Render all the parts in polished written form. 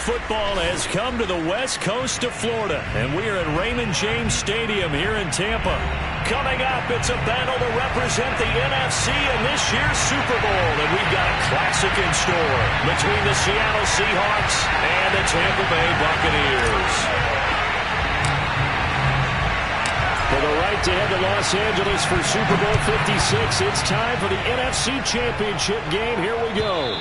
football has come to the west coast of Florida, and we are at Raymond James Stadium here in Tampa. Coming up, it's a battle to represent the NFC in this year's Super Bowl, and we've got a classic in store between the Seattle Seahawks and the Tampa Bay Buccaneers. For the right to head to Los Angeles for Super Bowl 56, it's time for the NFC Championship game. Here we go.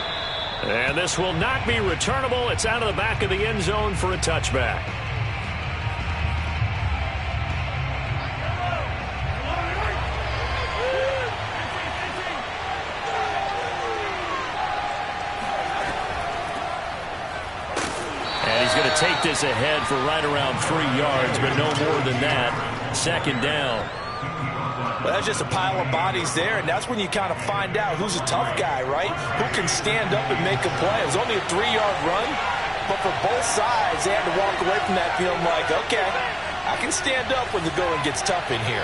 And this will not be returnable. It's out of the back of the end zone for a touchback. And he's going to take this ahead for right around 3 yards, but no more than that. Second down. Well, that's just a pile of bodies there, and that's when you kind of find out who's a tough guy, right? Who can stand up and make a play. It was only a 3-yard run, but for both sides, they had to walk away from that feeling like, okay, I can stand up when the going gets tough in here.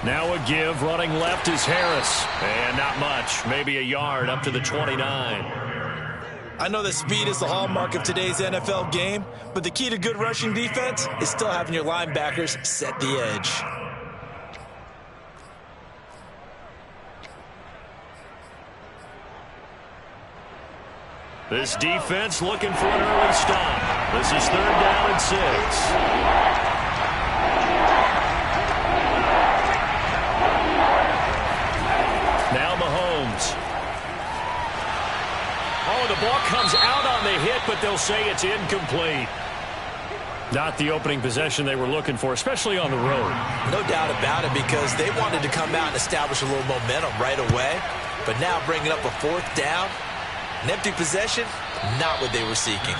Now a give, running left is Harris. And not much, maybe a yard up to the 29. I know that speed is the hallmark of today's NFL game, but the key to good rushing defense is still having your linebackers set the edge. This defense looking for an early stop. This is 3rd down and 6. Now Mahomes. Oh, the ball comes out on the hit, but they'll say it's incomplete. Not the opening possession they were looking for, especially on the road. No doubt about it, because they wanted to come out and establish a little momentum right away. But now bringing up a 4th down, an empty possession, not what they were seeking.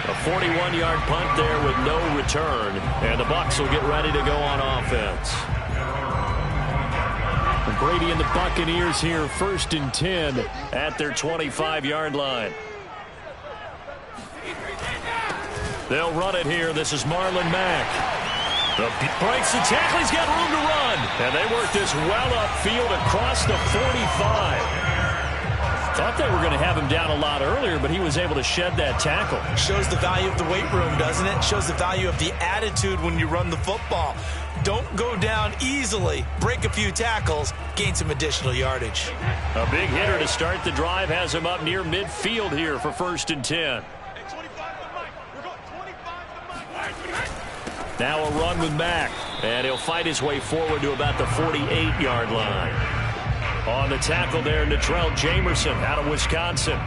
A 41-yard punt there with no return, and the Bucs will get ready to go on offense. Brady and the Buccaneers here, 1st and 10 at their 25-yard line. They'll run it here. This is Marlon Mack. Breaks the tackle. He's got room to run. And they work this well upfield across the 45. Thought they were going to have him down a lot earlier, but he was able to shed that tackle. Shows the value of the weight room, doesn't it? Shows the value of the attitude when you run the football. Don't go down easily. Break a few tackles. Gain some additional yardage. A big hitter to start the drive has him up near midfield here for 1st and 10. Now a run with Mack. And he'll fight his way forward to about the 48-yard line. On the tackle there, Natrell Jamerson out of Wisconsin.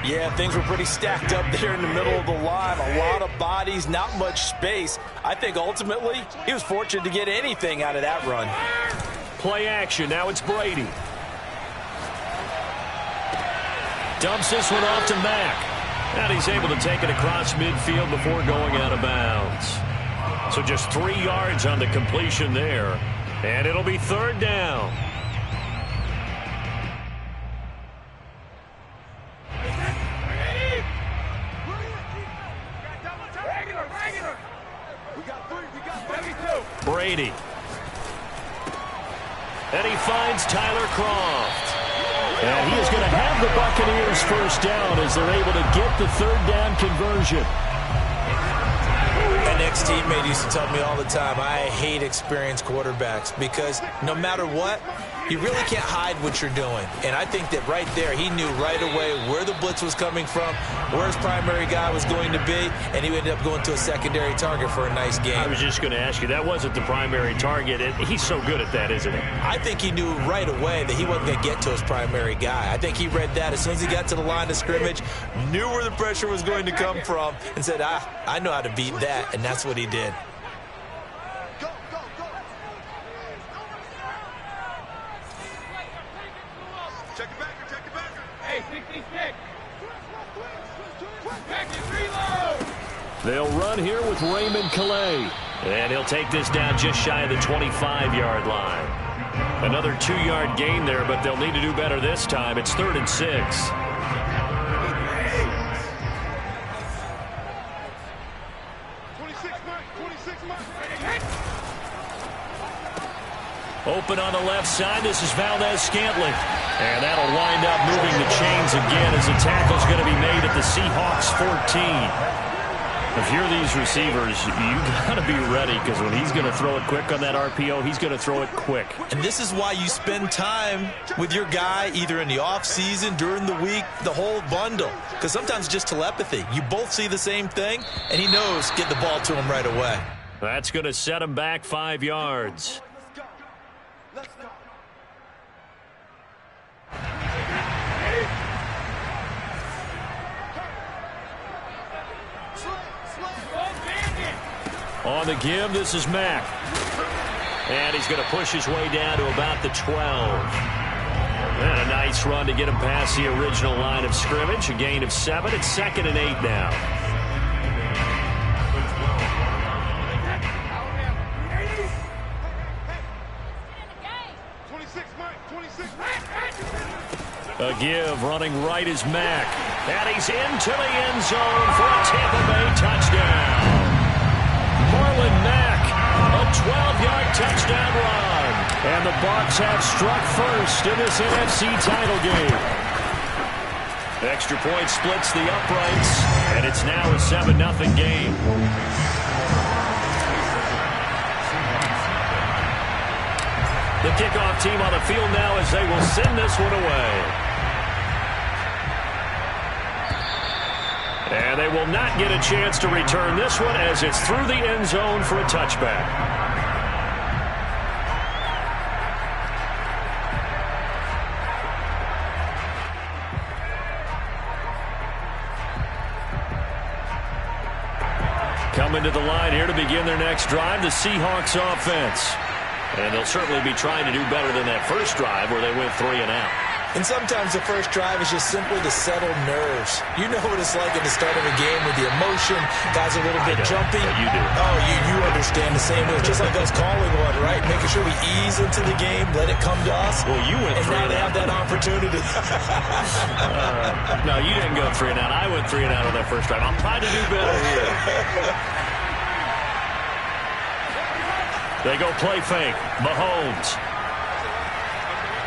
Yeah, things were pretty stacked up there in the middle of the line. A lot of bodies, not much space. I think ultimately he was fortunate to get anything out of that run. Play action. Now it's Brady. Dumps this one off to Mack. And he's able to take it across midfield before going out of bounds. So just 3 yards on the completion there. And it'll be 3rd down. Brady. And he finds Tyler Kroft. And he is going to have the Buccaneers 1st down as they're able to get the 3rd down conversion. My next teammate used to tell me all the time, I hate experienced quarterbacks because no matter what, you really can't hide what you're doing. And I think that right there, he knew right away where the blitz was coming from, where his primary guy was going to be, and he ended up going to a secondary target for a nice game. I was just going to ask you, that wasn't the primary target. He's so good at that, isn't he? I think he knew right away that he wasn't going to get to his primary guy. I think he read that as soon as he got to the line of scrimmage, knew where the pressure was going to come from, and said, I know how to beat that, and that's what he did. They'll run here with Raymond Calais. And he'll take this down just shy of the 25-yard line. Another 2-yard gain there, but they'll need to do better this time. It's 3rd and 6. Open on the left side. This is Valdez-Scantling. And that'll wind up moving the chains again as the tackle's going to be made at the Seahawks 14. If you're these receivers, you got to be ready because when he's going to throw it quick on that RPO, he's going to throw it quick. And this is why you spend time with your guy either in the offseason, during the week, the whole bundle. Because sometimes just telepathy. You both see the same thing, and he knows get the ball to him right away. That's going to set him back 5 yards. Let's go. On the give, this is Mack. And he's going to push his way down to about the 12. And a nice run to get him past the original line of scrimmage. A gain of 7. It's 2nd and 8 now. A give, running right is Mack. And he's into the end zone for a Tampa Bay touchdown. Marlon Mack, a 12-yard touchdown run. And the Bucs have struck first in this NFC title game. Extra point splits the uprights, and it's now a 7-0 game. The kickoff team on the field now as they will send this one away. And they will not get a chance to return this one as it's through the end zone for a touchback. Coming to the line here to begin their next drive, the Seahawks offense. And they'll certainly be trying to do better than that first drive where they went 3 and out. And sometimes the first drive is just simply to settle nerves. You know what it's like at the start of a game with the emotion. Guys are a little bit jumpy. Yeah, you do. Oh, you understand the same way. It's just like us calling one, right? Making sure we ease into the game, let it come to us. Well, you went 3 and out. And now they have that opportunity. No, you didn't go 3 and out. I went 3 and out on that first drive. I'm trying to do better here. They go play fake. Mahomes.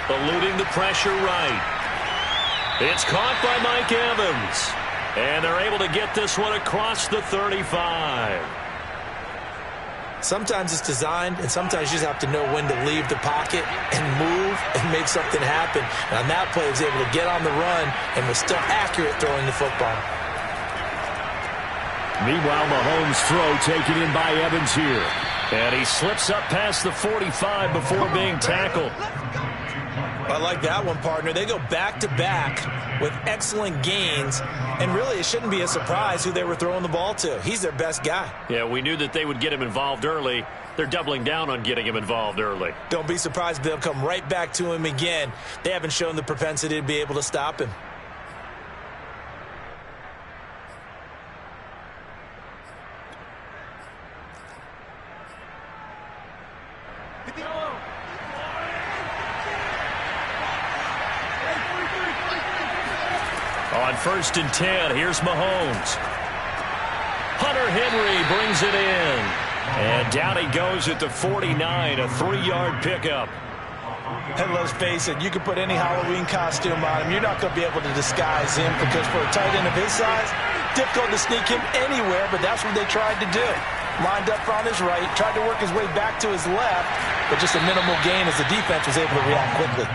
Eluding the pressure right. It's caught by Mike Evans. And they're able to get this one across the 35. Sometimes it's designed, and sometimes you just have to know when to leave the pocket and move and make something happen. And on that play, he was able to get on the run and was still accurate throwing the football. Meanwhile, Mahomes' throw taken in by Evans here. And he slips up past the 45 before being tackled. I like that one, partner. They go back-to-back with excellent gains, and really it shouldn't be a surprise who they were throwing the ball to. He's their best guy. Yeah, we knew that they would get him involved early. They're doubling down on getting him involved early. Don't be surprised if they'll come right back to him again. They haven't shown the propensity to be able to stop him. On 1st and 10, here's Mahomes. Hunter Henry brings it in. And down he goes at the 49, a 3-yard pickup. And let's face it, you can put any Halloween costume on him. You're not going to be able to disguise him because for a tight end of his size, difficult to sneak him anywhere, but that's what they tried to do. Lined up on his right, tried to work his way back to his left, but just a minimal gain as the defense was able to react quickly.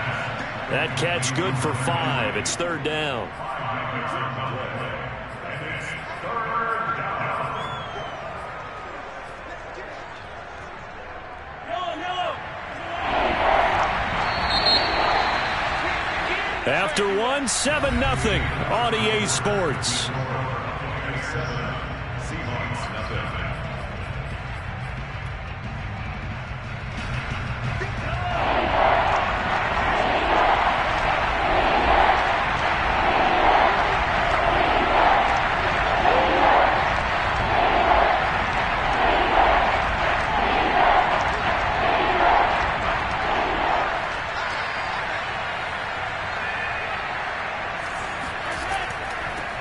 That catch good for 5. It's 3rd down. After 1, 7-0 on EA Sports.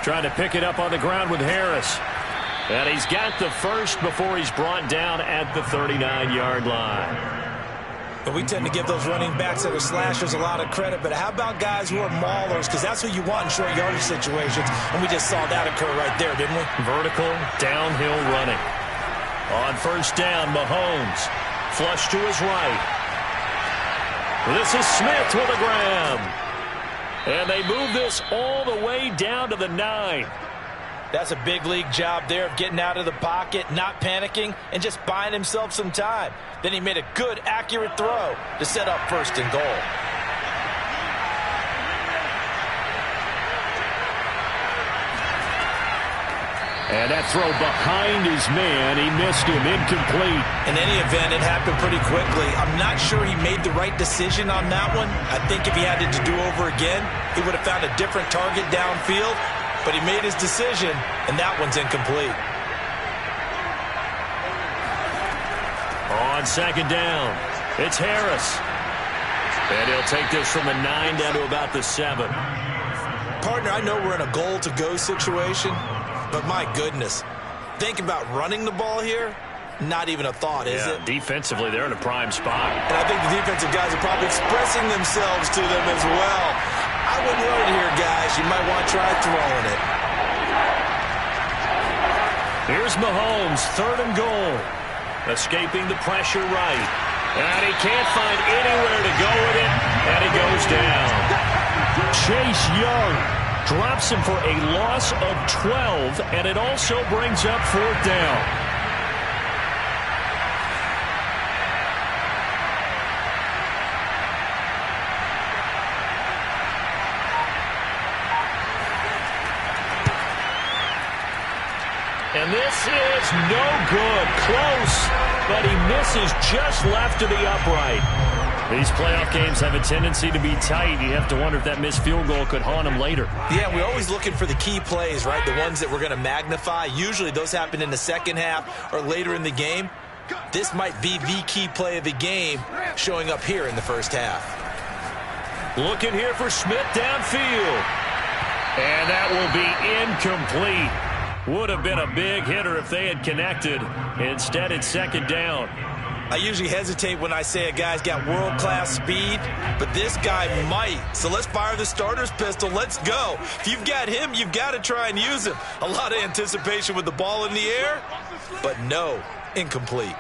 Trying to pick it up on the ground with Harris. And he's got the first before he's brought down at the 39-yard line. But we tend to give those running backs that are slashers a lot of credit. But how about guys who are maulers? Because that's who you want in short yardage situations. And we just saw that occur right there, didn't we? Vertical, downhill running. On first down, Mahomes. Flush to his right. This is Smith with a grab. And they move this all the way down to the 9. That's a big league job there of getting out of the pocket, not panicking, and just buying himself some time. Then he made a good, accurate throw to set up first and goal. And that throw behind his man, he missed him, incomplete. In any event, it happened pretty quickly. I'm not sure he made the right decision on that one. I think if he had it to do over again, he would have found a different target downfield. But he made his decision, and that one's incomplete. On second down, it's Harris. And he'll take this from the 9 down to about the 7. Partner, I know we're in a goal-to-go situation, but my goodness, think about running the ball here. Not even a thought, is it? Defensively, they're in a prime spot. And I think the defensive guys are probably expressing themselves to them as well. I wouldn't run it here, guys. You might want to try throwing it. Here's Mahomes, 3rd and goal. Escaping the pressure right. And he can't find anywhere to go with it. And he goes down. Chase Young drops him for a loss of 12. And it also brings up 4th down. And this is no good. Close, but he misses just left to the upright. These playoff games have a tendency to be tight. You have to wonder if that missed field goal could haunt him later. Yeah, we're always looking for the key plays, right? The ones that we're going to magnify. Usually those happen in the second half or later in the game. This might be the key play of the game showing up here in the first half. Looking here for Smith downfield. And that will be incomplete. Would have been a big hitter if they had connected. Instead, it's 2nd down. I usually hesitate when I say a guy's got world-class speed, but this guy might. So let's fire the starter's pistol. Let's go. If you've got him, you've got to try and use him. A lot of anticipation with the ball in the air, but no, incomplete.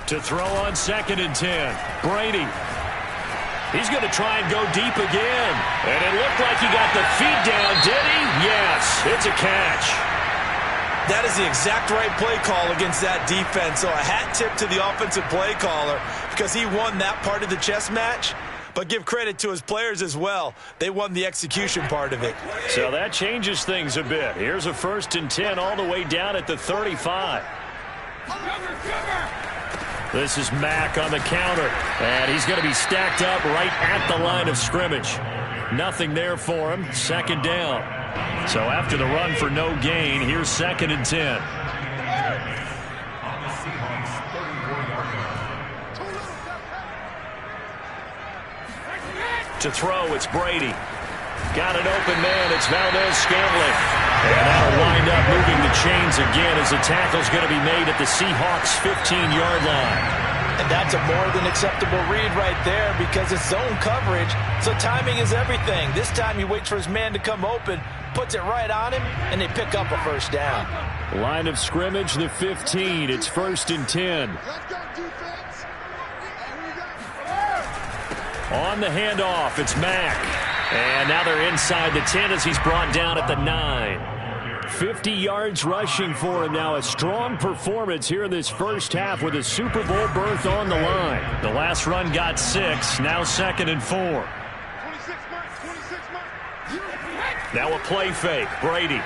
To throw on 2nd and 10. Brady. He's going to try and go deep again. And it looked like he got the feet down, did he? Yes, it's a catch. That is the exact right play call against that defense. So a hat tip to the offensive play caller because he won that part of the chess match. But give credit to his players as well. They won the execution part of it. So that changes things a bit. Here's a 1st and 10 all the way down at the 35. This is Mack on the counter, and he's going to be stacked up right at the line of scrimmage. Nothing there for him. 2nd down. So after the run for no gain, here's 2nd and 10. To throw, it's Brady. Got an open man. It's Valdez-Scantling. And that'll wind up moving the chains again as the tackle's going to be made at the Seahawks' 15-yard line. And that's a more than acceptable read right there because it's zone coverage, so timing is everything. This time he waits for his man to come open, puts it right on him, and they pick up a 1st down. Line of scrimmage, the 15. It's 1st and 10. On the handoff, it's Mack. And now they're inside the 10 as he's brought down at the 9. 50 yards rushing for him now. A strong performance here in this first half with a Super Bowl berth on the line. The last run got 6. Now 2nd and 4. Now a play fake. Brady.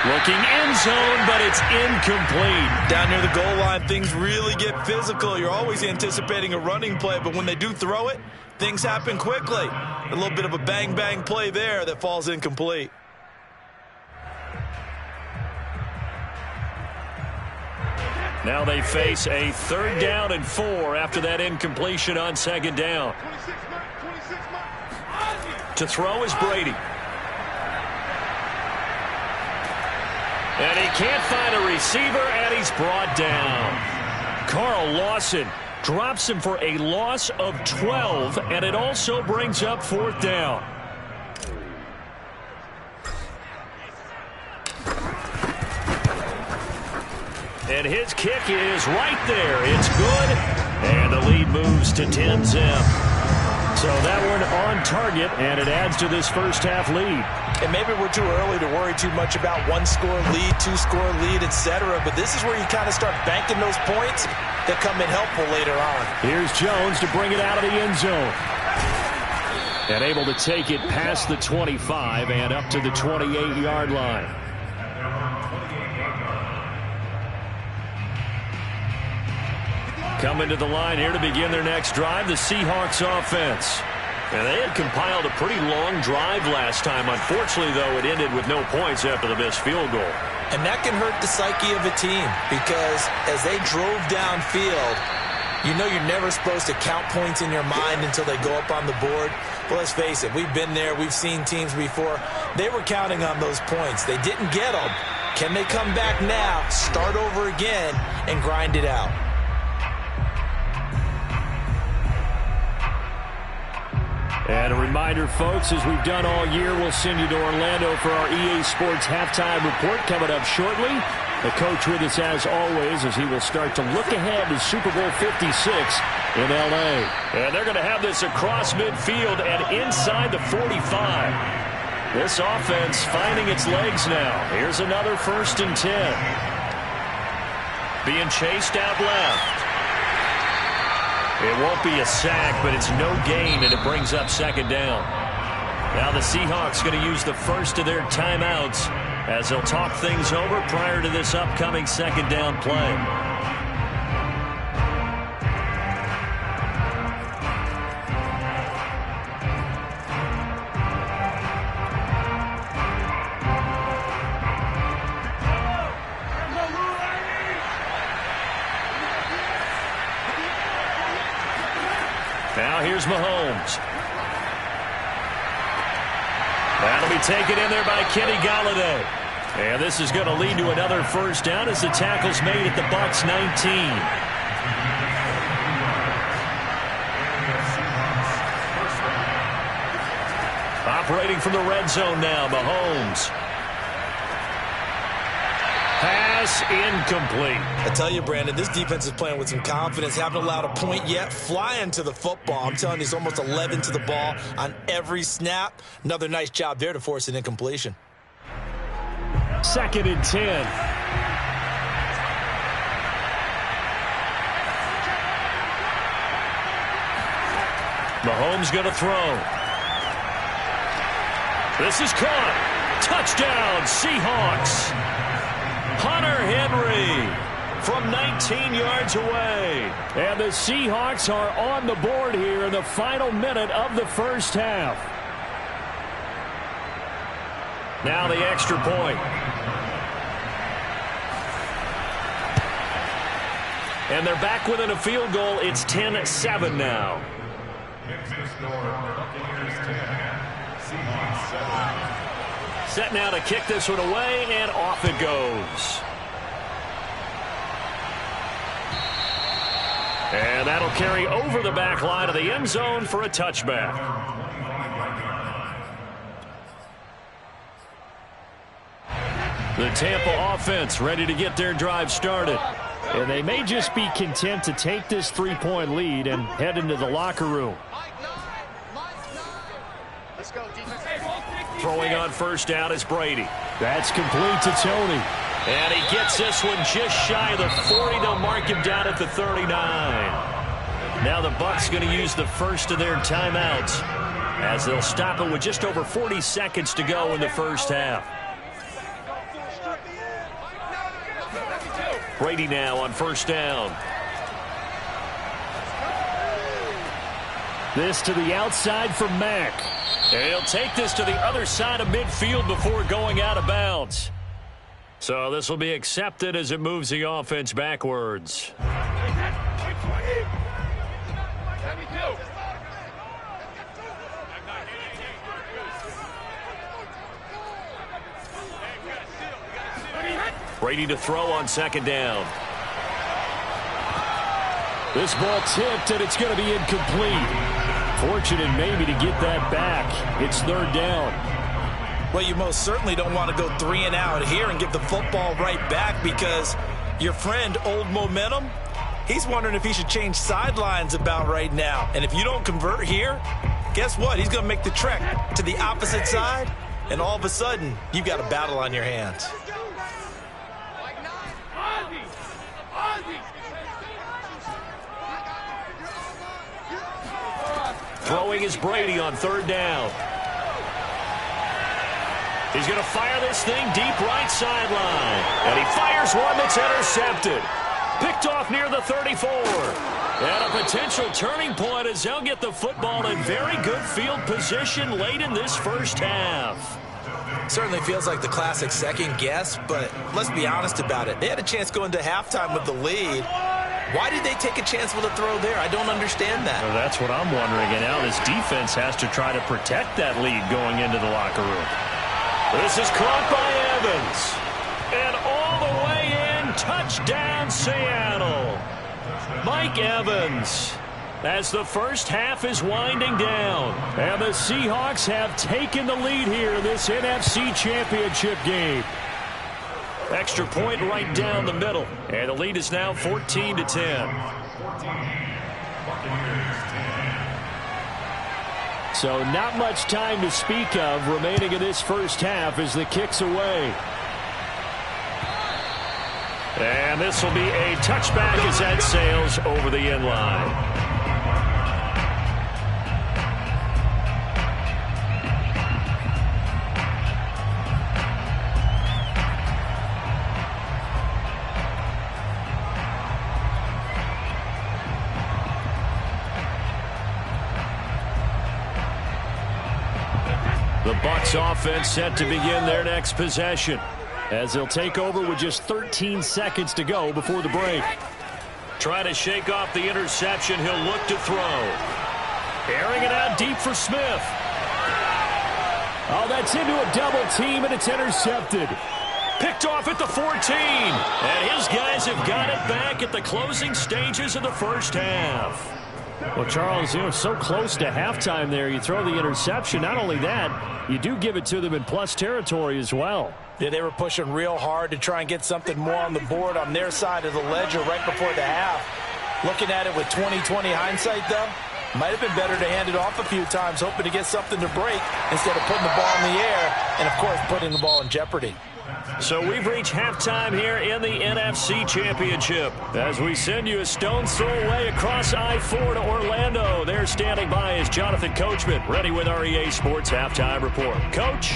Looking end zone, but it's incomplete. Down near the goal line, things really get physical. You're always anticipating a running play, but when they do throw it, things happen quickly. A little bit of a bang-bang play there that falls incomplete. Now they face a 3rd down and 4 after that incompletion on 2nd down. To throw is Brady. And he can't find a receiver, and he's brought down. Carl Lawson drops him for a loss of 12, and it also brings up 4th down. And his kick is right there. It's good, and the lead moves to 10-zip. So that one on target, and it adds to this first-half lead. And maybe we're too early to worry too much about one-score lead, two-score lead, etc. But this is where you kind of start banking those points that come in helpful later on. Here's Jones to bring it out of the end zone. And able to take it past the 25 and up to the 28-yard line. Coming to the line here to begin their next drive, the Seahawks offense. And they had compiled a pretty long drive last time. Unfortunately, though, it ended with no points after the missed field goal. And that can hurt the psyche of a team because as they drove downfield, you know you're never supposed to count points in your mind until they go up on the board. Well, let's face it, we've been there. We've seen teams before. They were counting on those points. They didn't get them. Can they come back now, start over again, and grind it out? And a reminder, folks, as we've done all year, we'll send you to Orlando for our EA Sports halftime report coming up shortly. The coach with us as always as he will start to look ahead to Super Bowl 56 in L.A. And they're going to have this across midfield and inside the 45. This offense finding its legs now. Here's another 1st and 10. Being chased out left. It won't be a sack, but it's no gain, and it brings up 2nd down. Now the Seahawks going to use the first of their timeouts as they'll talk things over prior to this upcoming 2nd down play. Now here's Mahomes. That'll be taken in there by Kenny Golladay. And this is going to lead to another 1st down as the tackle's made at the Bucs 19. Operating from the red zone now, Mahomes. Pass incomplete. I tell you, Brandon, this defense is playing with some confidence. Haven't allowed a point yet. Flying to the football. I'm telling you, it's almost 11 to the ball on every snap. Another nice job there to force an incompletion. 2nd and 10. Mahomes going to throw. This is caught. Touchdown, Seahawks. Hunter Henry from 19 yards away. And the Seahawks are on the board here in the final minute of the first half. Now the extra point. And they're back within a field goal. It's 10-7 now. Set now to kick this one away, and off it goes. And that'll carry over the back line of the end zone for a touchback. The Tampa offense ready to get their drive started. And they may just be content to take this 3-point lead and head into the locker room. Throwing on 1st down is Brady. That's complete to Tony. And he gets this one just shy of the 40. They'll mark him down at the 39. Now the Bucs going to use the first of their timeouts as they'll stop it with just over 40 seconds to go in the first half. Brady now on 1st down. This to the outside for Mack. And he'll take this to the other side of midfield before going out of bounds. So this will be accepted as it moves the offense backwards. Brady to throw on second down. This ball tipped, and it's going to be incomplete. Fortunate maybe to get that back. It's third down. Well, you most certainly don't want to go 3 and out here and give the football right back, because your friend, Old Momentum, he's wondering if he should change sidelines about right now. And if you don't convert here, guess what? He's going to make the trek to the opposite side, and all of a sudden, you've got a battle on your hands. Throwing is Brady on third down. He's going to fire this thing deep right sideline. And he fires one that's intercepted. Picked off near the 34. And a potential turning point as they'll get the football in very good field position late in this first half. Certainly feels like the classic second guess, but let's be honest about it. They had a chance going to halftime with the lead. Why did they take a chance with a throw there? I don't understand that. Well, that's what I'm wondering. And now this defense has to try to protect that lead going into the locker room. This is caught by Evans. And all the way in, touchdown Seattle. Mike Evans, as the first half is winding down. And the Seahawks have taken the lead here in this NFC Championship game. Extra point right down the middle. And the lead is now 14-10. So not much time to speak of remaining in this first half as the kick's away. And this will be a touchback as that sails over the end line. The Bucs offense set to begin their next possession, as they'll take over with just 13 seconds to go before the break. Trying to shake off the interception, he'll look to throw. Airing it out deep for Smith. Oh, that's into a double team, and it's intercepted. Picked off at the 14. And his guys have got it back at the closing stages of the first half. Well, Charles, so close to halftime there. You throw the interception. Not only that, you do give it to them in plus territory as well. Yeah, they were pushing real hard to try and get something more on the board on their side of the ledger right before the half. Looking at it with 20/20 hindsight, though, might have been better to hand it off a few times, hoping to get something to break instead of putting the ball in the air and, of course, putting the ball in jeopardy. So we've reached halftime here in the NFC Championship as we send you a stone's throw away across I-4 to Orlando. There standing by is Jonathan Coachman, ready with our EA Sports Halftime Report. Coach?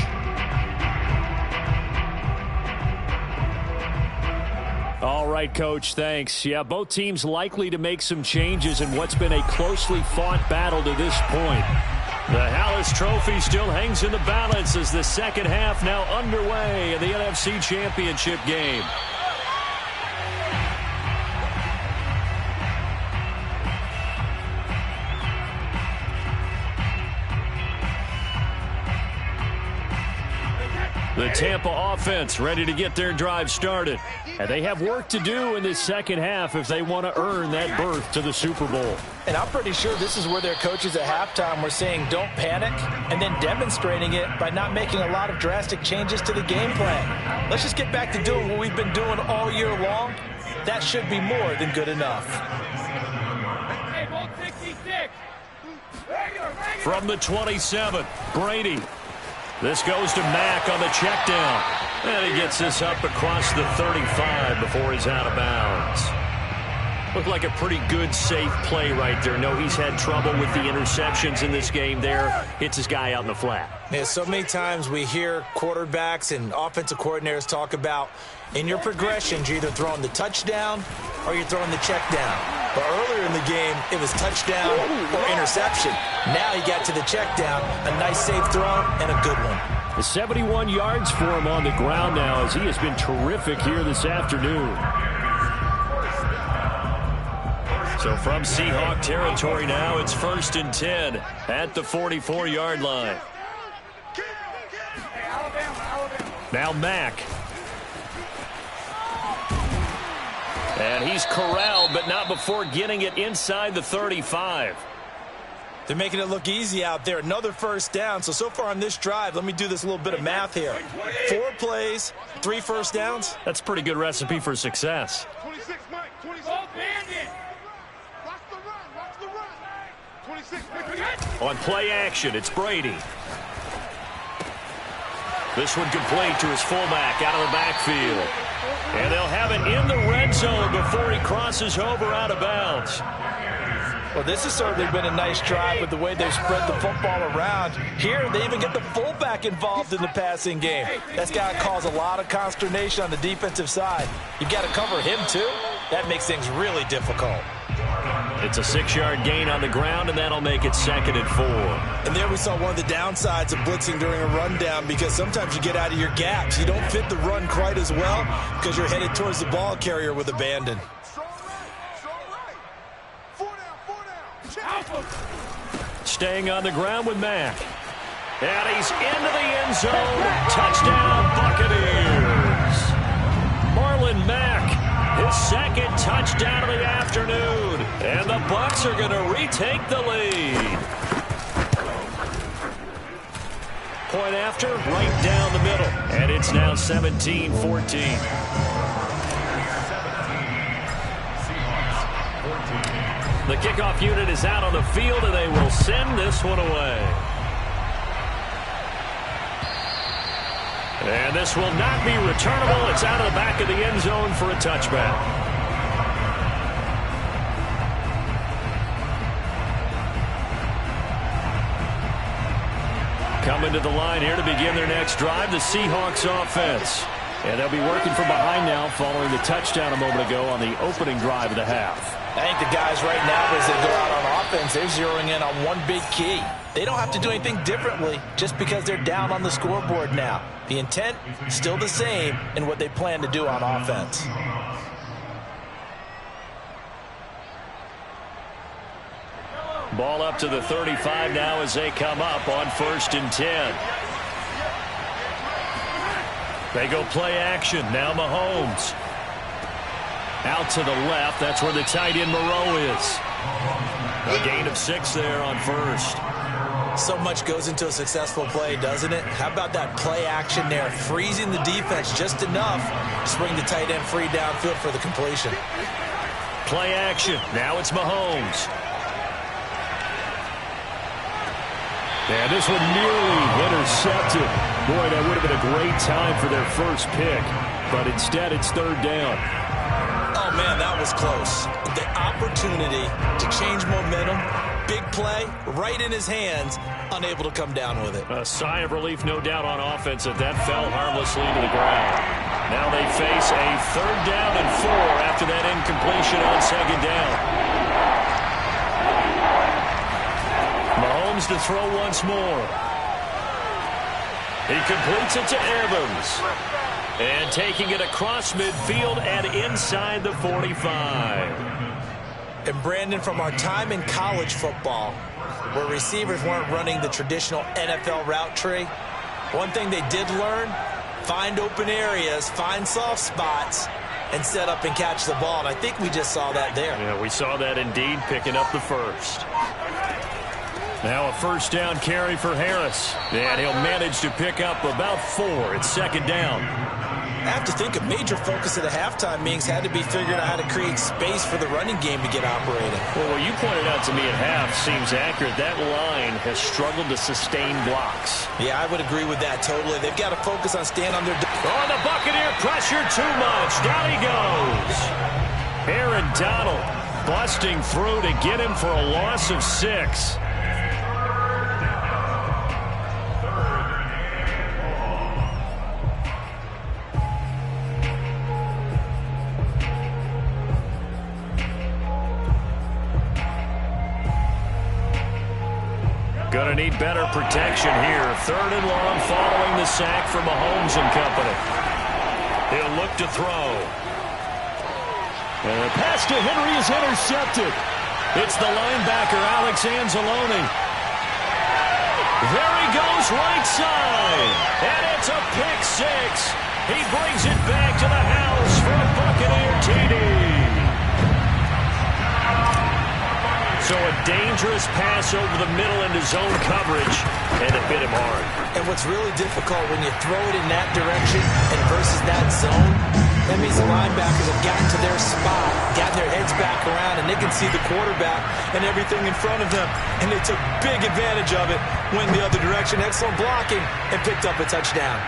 All right, Coach, thanks. Yeah, both teams likely to make some changes in what's been a closely fought battle to this point. The Hallis Trophy still hangs in the balance as the second half now underway in the NFC Championship game. The Tampa offense ready to get their drive started. And they have work to do in this second half if they want to earn that berth to the Super Bowl. And I'm pretty sure this is where their coaches at halftime were saying don't panic, and then demonstrating it by not making a lot of drastic changes to the game plan. Let's just get back to doing what we've been doing all year long. That should be more than good enough. From the 27, Brady. This goes to Mack on the check down. And he gets this up across the 35 before he's out of bounds. Looked like a pretty good, safe play right there. No, he's had trouble with the interceptions in this game there. Hits his guy out in the flat. Yeah, so many times we hear quarterbacks and offensive coordinators talk about in your progressions, you're either throwing the touchdown or you're throwing the check down. But earlier in the game, it was touchdown or interception. Now he got to the check down, a nice safe throw, and a good one. The 71 yards for him on the ground now as he has been terrific here this afternoon. So from Seahawk territory now, it's 1st and 10 at the 44-yard line. Now Mack. And he's corralled, but not before getting it inside the 35. They're making it look easy out there. Another first down. So far on this drive, let me do this little bit of math here. 4 plays, 3 first downs. That's a pretty good recipe for success. 26, Mike. 26. Oh, bandit. Watch the run. Watch the run. 26. On play action, it's Brady. This one complete to his fullback out of the backfield. And they'll have it in the red zone before he crosses over out of bounds. Well, this has certainly been a nice drive with the way they've spread the football around. Here, they even get the fullback involved in the passing game. That's got to cause a lot of consternation on the defensive side. You've got to cover him, too. That makes things really difficult. It's a 6-yard gain on the ground, and that'll make it 2nd and 4. And there we saw one of the downsides of blitzing during a rundown, because sometimes you get out of your gaps. You don't fit the run quite as well because you're headed towards the ball carrier with abandon. Staying on the ground with Mack. And he's into the end zone. Touchdown, Buccaneers. Marlon Mack, his 2nd touchdown of the afternoon. And the Bucs are going to retake the lead. Point after, right down the middle. And it's now 17-14. The kickoff unit is out on the field, and they will send this one away. And this will not be returnable. It's out of the back of the end zone for a touchback. Coming to the line here to begin their next drive, the Seahawks offense. And they'll be working from behind now following the touchdown a moment ago on the opening drive of the half. I think the guys right now, as they go out on offense, they're zeroing in on one big key. They don't have to do anything differently just because they're down on the scoreboard now. The intent, still the same in what they plan to do on offense. Ball up to the 35 now as they come up on 1st and 10. They go play action. Now Mahomes. Out to the left. That's where the tight end Moreau is. A gain of 6 there on 1st. So much goes into a successful play, doesn't it? How about that play action there? Freezing the defense just enough to bring the tight end free downfield for the completion. Play action. Now it's Mahomes. And this one nearly intercepted. Boy, that would have been a great time for their first pick. But instead, it's 3rd down. Oh, man, that was close. The opportunity to change momentum, big play, right in his hands, unable to come down with it. A sigh of relief, no doubt, on offense that fell harmlessly to the ground. Now they face a 3rd down and 4 after that incompletion on 2nd down. Mahomes to throw once more. He completes it to Evans. And taking it across midfield and inside the 45. And Brandon, from our time in college football, where receivers weren't running the traditional NFL route tree, one thing they did learn, find open areas, find soft spots, and set up and catch the ball. And I think we just saw that there. Yeah, we saw that indeed, picking up the first. Now a 1st down carry for Harris. And he'll manage to pick up about 4. It's 2nd down. I have to think a major focus of the halftime meetings had to be figuring out how to create space for the running game to get operating. Well, what you pointed out to me at half seems accurate. That line has struggled to sustain blocks. Yeah, I would agree with that totally. They've got to focus on staying on their... Oh, the Buccaneer pressure too much. Down he goes. Aaron Donald busting through to get him for a loss of 6. Going to need better protection here. 3rd and long following the sack from Mahomes and company. He'll look to throw. And the pass to Henry is intercepted. It's the linebacker, Alex Anzalone. There he goes, right side. And it's a pick 6. He brings it back to the house for a Buccaneer TD. dangerous pass over the middle into zone coverage, and it hit him hard. And what's really difficult when you throw it in that direction and versus that zone, that means the linebackers have gotten to their spot, gotten their heads back around, and they can see the quarterback and everything in front of them. And they took big advantage of it, went the other direction, excellent blocking, and picked up a touchdown.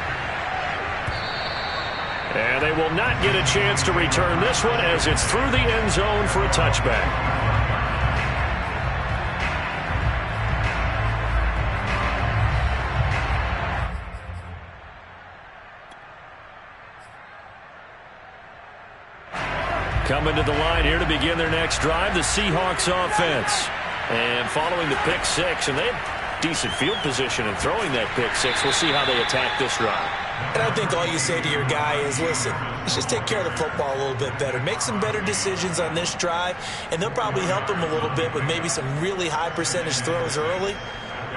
And they will not get a chance to return this one as it's through the end zone for a touchback. Coming to the line here to begin their next drive, the Seahawks offense. And following the pick six, and they have decent field position in throwing that pick six. We'll see how they attack this drive. And I think all you say to your guy is, listen, let's just take care of the football a little bit better. Make some better decisions on this drive, and they'll probably help him a little bit with maybe some really high percentage throws early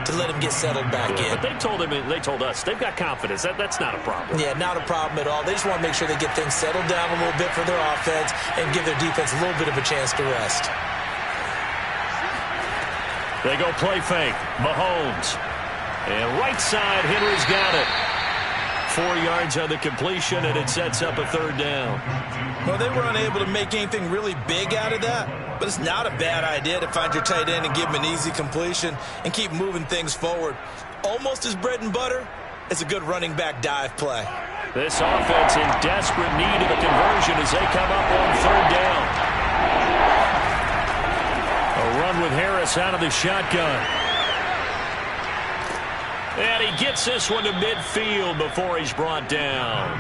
to let him get settled back in. But they told us they've got confidence. That's not a problem. Yeah, not a problem at all. They just want to make sure they get things settled down a little bit for their offense and give their defense a little bit of a chance to rest. They go play fake. Mahomes. And right side, Henry's got it. 4 yards on the completion, and it sets up a third down. Well, they were unable to make anything really big out of that, but it's not a bad idea to find your tight end and give him an easy completion and keep moving things forward. Almost as bread and butter as a good running back dive play. This offense in desperate need of a conversion as they come up on third down. A run with Harris out of the shotgun. And he gets this one to midfield before he's brought down.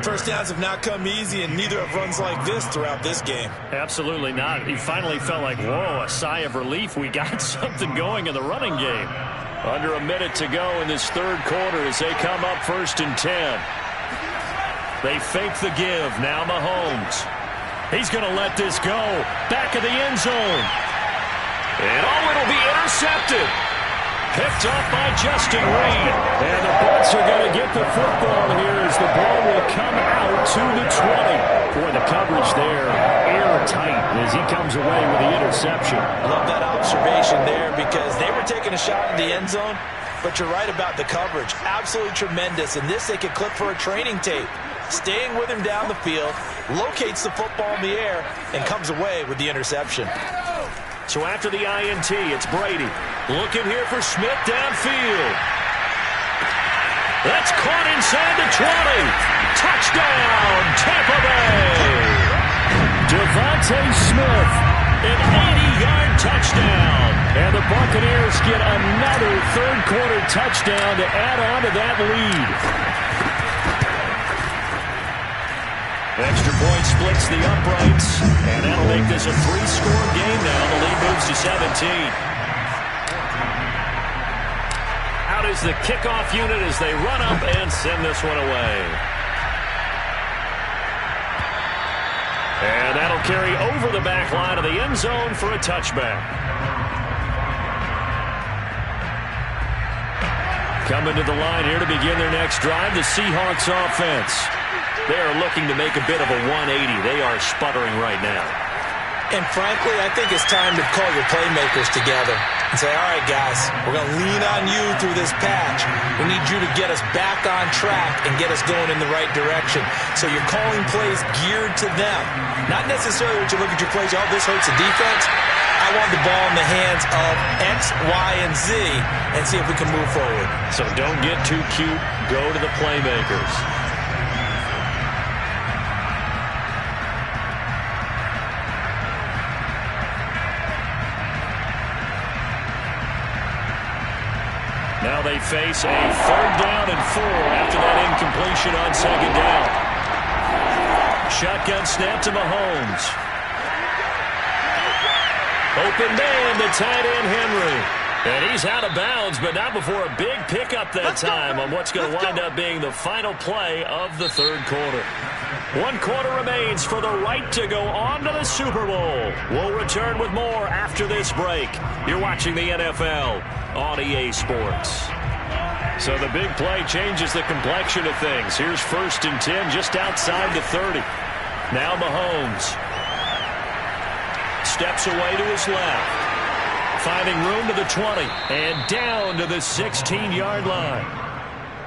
First downs have not come easy, and neither have runs like this throughout this game. Absolutely not. He finally felt like, whoa, a sigh of relief. We got something going in the running game. Under a minute to go in this third quarter as they come up 1st and 10. They fake the give. Now Mahomes. He's going to let this go. Back of the end zone. And it'll be intercepted. Picked up by Justin Reed. And the Bucs are going to get the football here as the ball will come out to the 20. Boy, the coverage there airtight as he comes away with the interception. I love that observation there because they were taking a shot in the end zone, but you're right about the coverage. Absolutely tremendous. And this they could clip for a training tape. Staying with him down the field, locates the football in the air, and comes away with the interception. So after the INT, it's Brady. Looking here for Smith downfield. That's caught inside the 20. Touchdown, Tampa Bay. Devontae Smith, an 80-yard touchdown. And the Buccaneers get another third-quarter touchdown to add on to that lead. Extra point splits the uprights, and that'll make this a 3-score game now. The lead moves to 17. Out is the kickoff unit as they run up and send this one away. And that'll carry over the back line of the end zone for a touchback. Coming to the line here to begin their next drive, the Seahawks offense. They are looking to make a bit of a 180. They are sputtering right now. And frankly, I think it's time to call your playmakers together and say, all right, guys, we're going to lean on you through this patch. We need you to get us back on track and get us going in the right direction. So you're calling plays geared to them. Not necessarily when you look at your plays, oh, this hurts the defense. I want the ball in the hands of X, Y, and Z and see if we can move forward. So don't get too cute. Go to the playmakers. Now they face a 3rd down and 4 after that incompletion on 2nd down. Shotgun snap to Mahomes. Open man, the tight end Henry. And he's out of bounds, but not before a big pickup that time on what's going to wind up being the final play of the third quarter. 1 quarter remains for the right to go on to the Super Bowl. We'll return with more after this break. You're watching the NFL on EA Sports. So the big play changes the complexion of things. Here's 1st and 10 just outside the 30. Now Mahomes steps away to his left. Finding room to the 20 and down to the 16-yard line.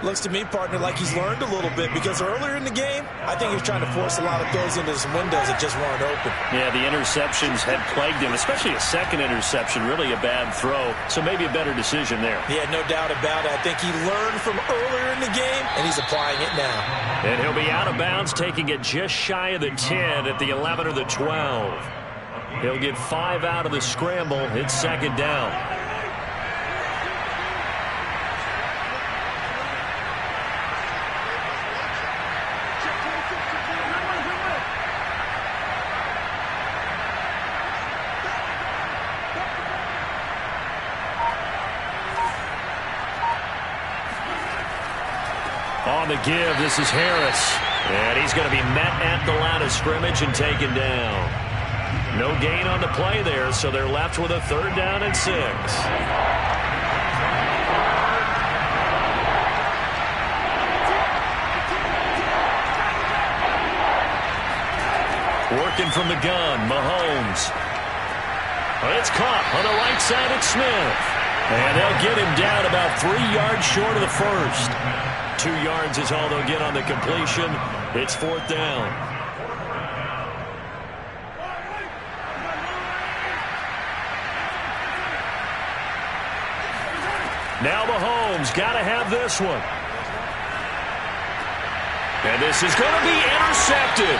Looks to me, partner, like he's learned a little bit because earlier in the game, I think he was trying to force a lot of throws into some windows that just weren't open. Yeah, the interceptions had plagued him, especially a second interception, really a bad throw. So maybe a better decision there. Yeah, no doubt about it. I think he learned from earlier in the game, and he's applying it now. And he'll be out of bounds, taking it just shy of the 10 at the 11 or the 12. He'll get 5 out of the scramble. It's second down. On the give, this is Harris. And he's going to be met at the line of scrimmage and taken down. No gain on the play there, so they're left with a third down and 6. Working from the gun, Mahomes. It's caught on the right side at Smith. And they'll get him down about 3 yards short of the first. 2 yards is all they'll get on the completion. It's fourth down. Now Mahomes got to have this one. And this is going to be intercepted.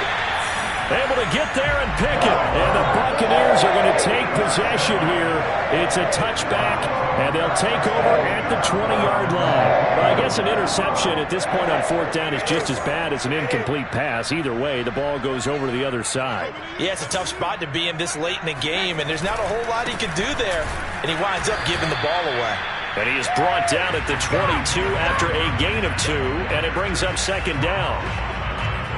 Able to get there and pick it. And the Buccaneers are going to take possession here. It's a touchback, and they'll take over at the 20-yard line. But I guess an interception at this point on fourth down is just as bad as an incomplete pass. Either way, the ball goes over to the other side. Yeah, it's a tough spot to be in this late in the game, and there's not a whole lot he could do there. And he winds up giving the ball away. And he is brought down at the 22 after a gain of 2, and it brings up second down.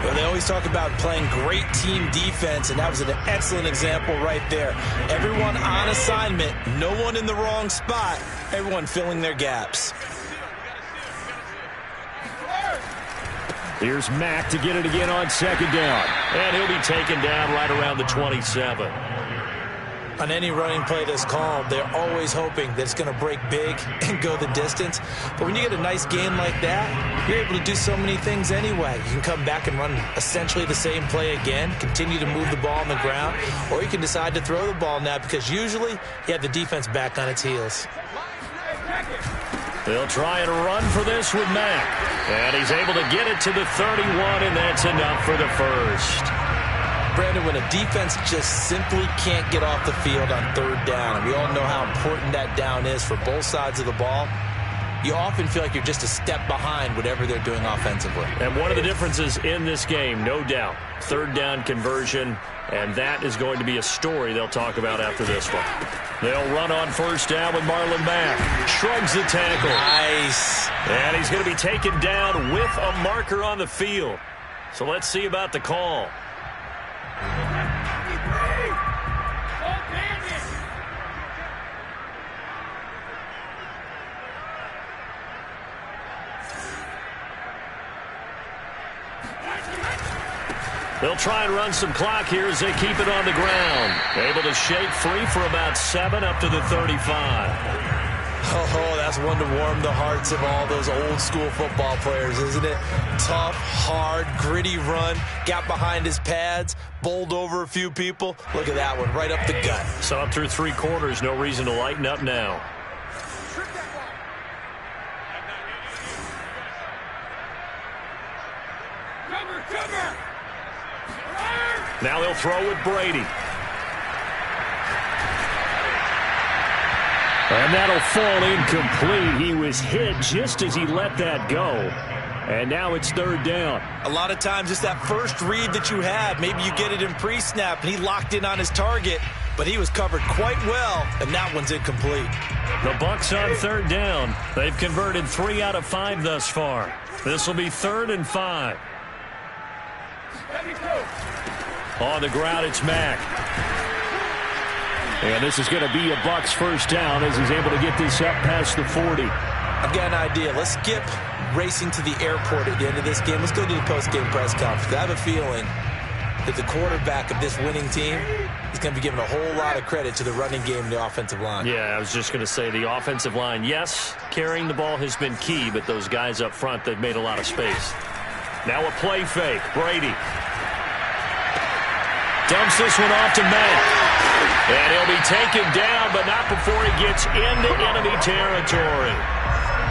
Well, they always talk about playing great team defense, and that was an excellent example right there. Everyone on assignment, no one in the wrong spot, everyone filling their gaps. Here's Mack to get it again on second down. And he'll be taken down right around the 27. On any running play that's called, they're always hoping that it's going to break big and go the distance. But when you get a nice game like that, you're able to do so many things anyway. You can come back and run essentially the same play again, continue to move the ball on the ground, or you can decide to throw the ball now because usually you have the defense back on its heels. They'll try and run for this with Mack. And he's able to get it to the 31, and that's enough for the first. Brandon, when a defense just simply can't get off the field on third down, and we all know how important that down is for both sides of the ball, you often feel like you're just a step behind whatever they're doing offensively. And one of the differences in this game, no doubt, third down conversion, and that is going to be a story they'll talk about after this one. They'll run on first down with Marlon Mack. Shrugs the tackle. Nice. And he's going to be taken down with a marker on the field. So let's see about the call. They'll try and run some clock here as they keep it on the ground. Able to shake free for about 7 up to the 35. Oh, that's one to warm the hearts of all those old school football players, isn't it? Tough, hard, gritty run. Got behind his pads, bowled over a few people. Look at that one, right up the gut. So up through 3 quarters, no reason to lighten up now. Now they'll throw with Brady. And that'll fall incomplete. He was hit just as he let that go. And now it's third down. A lot of times it's that first read that you have. Maybe you get it in pre-snap, and he locked in on his target, but he was covered quite well, and that one's incomplete. The Bucs on third down. They've converted 3 out of 5 thus far. This will be 3rd and 5. On the ground, it's Mack. And this is going to be a Bucs first down as he's able to get this up past the 40. I've got an idea. Let's skip racing to the airport at the end of this game. Let's go to the post-game press conference. I have a feeling that the quarterback of this winning team is going to be given a whole lot of credit to the running game and the offensive line. Yeah, I was just going to say the offensive line, yes, carrying the ball has been key, but those guys up front, they've made a lot of space. Now a play fake. Brady dumps this one off to Mack. And he'll be taken down, but not before he gets into enemy territory.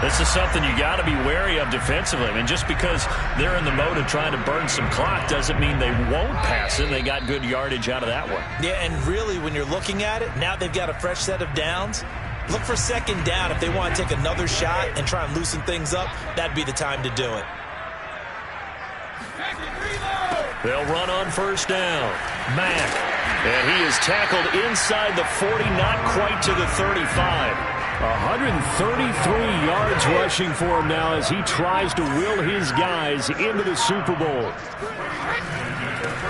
This is something you got to be wary of defensively. I mean, just because they're in the mode of trying to burn some clock doesn't mean they won't pass it. They got good yardage out of that one. Yeah, and really, when you're looking at it, now they've got a fresh set of downs. Look for second down. If they want to take another shot and try and loosen things up, that'd be the time to do it. They'll run on first down. Mack. And he is tackled inside the 40, not quite to the 35. 133 yards rushing for him now as he tries to will his guys into the Super Bowl.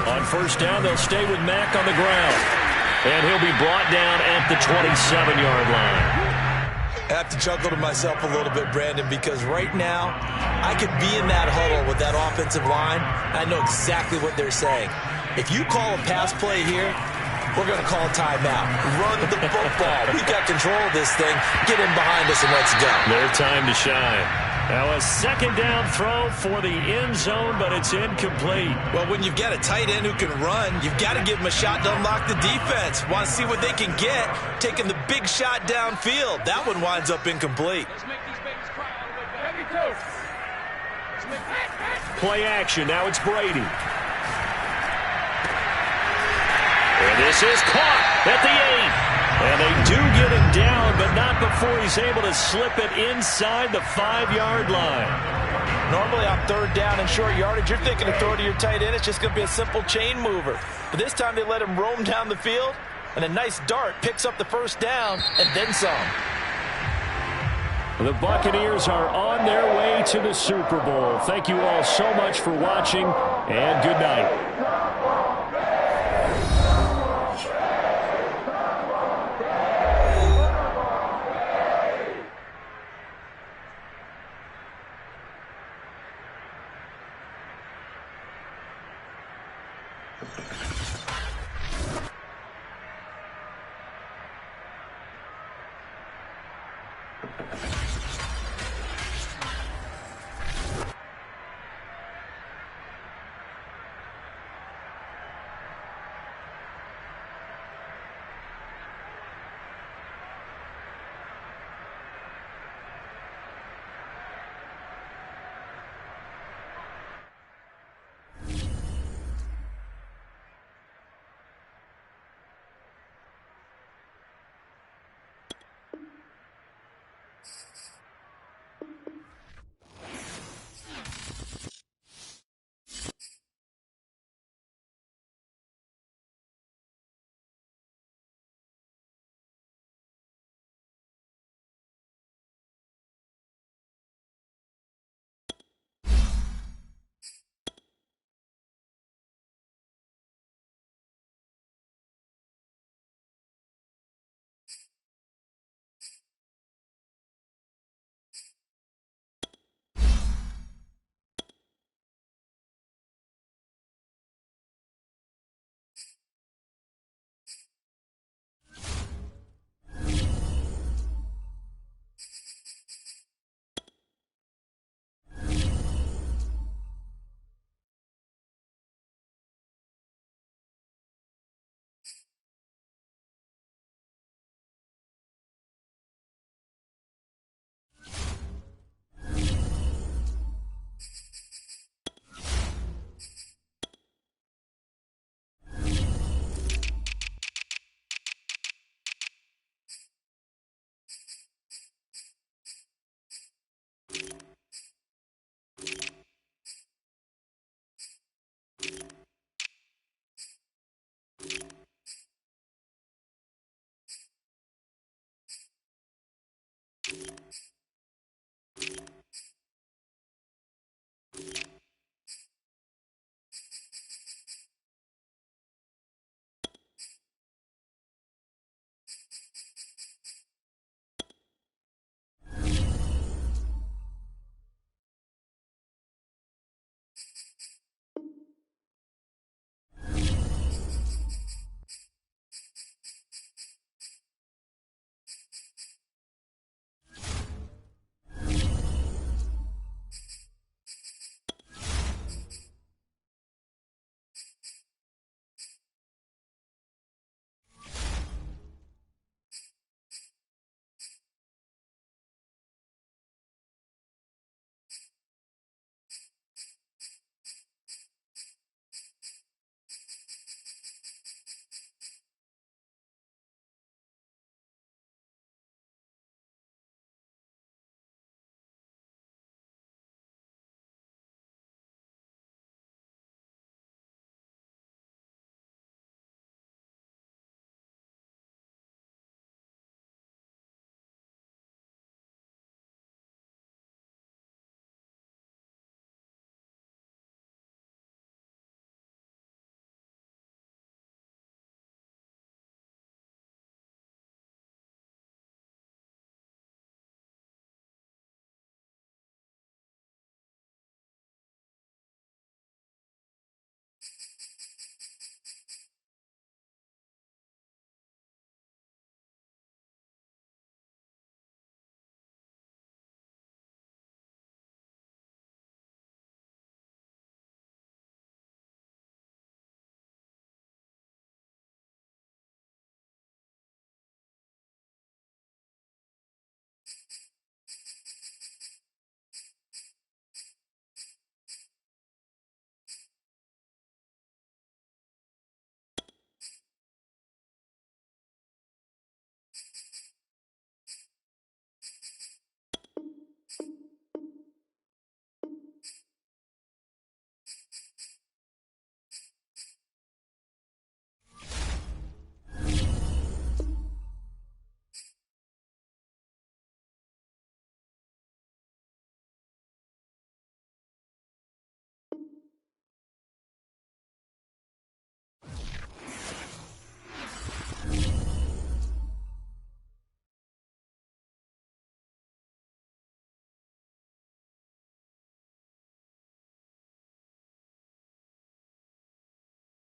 On first down, they'll stay with Mack on the ground. And he'll be brought down at the 27-yard line. I have to chuckle to myself a little bit, Brandon, because right now I could be in that huddle with that offensive line. I know exactly what they're saying. If you call a pass play here, we're going to call a timeout. Run the football. We've got control of this thing. Get in behind us and let's go. Their time to shine. Now a second down throw for the end zone, but it's incomplete. Well, when you've got a tight end who can run, you've got to give him a shot to unlock the defense. Want to see what they can get, taking the big shot downfield. That one winds up incomplete. Play action. Now it's Brady. And this is caught at the 8. And they do get him down, but not before he's able to slip it inside the 5-yard line. Normally on third down and short yardage, you're thinking to throw to your tight end. It's just going to be a simple chain mover. But this time they let him roam down the field, and a nice dart picks up the first down and then some. The Buccaneers are on their way to the Super Bowl. Thank you all so much for watching, and good night.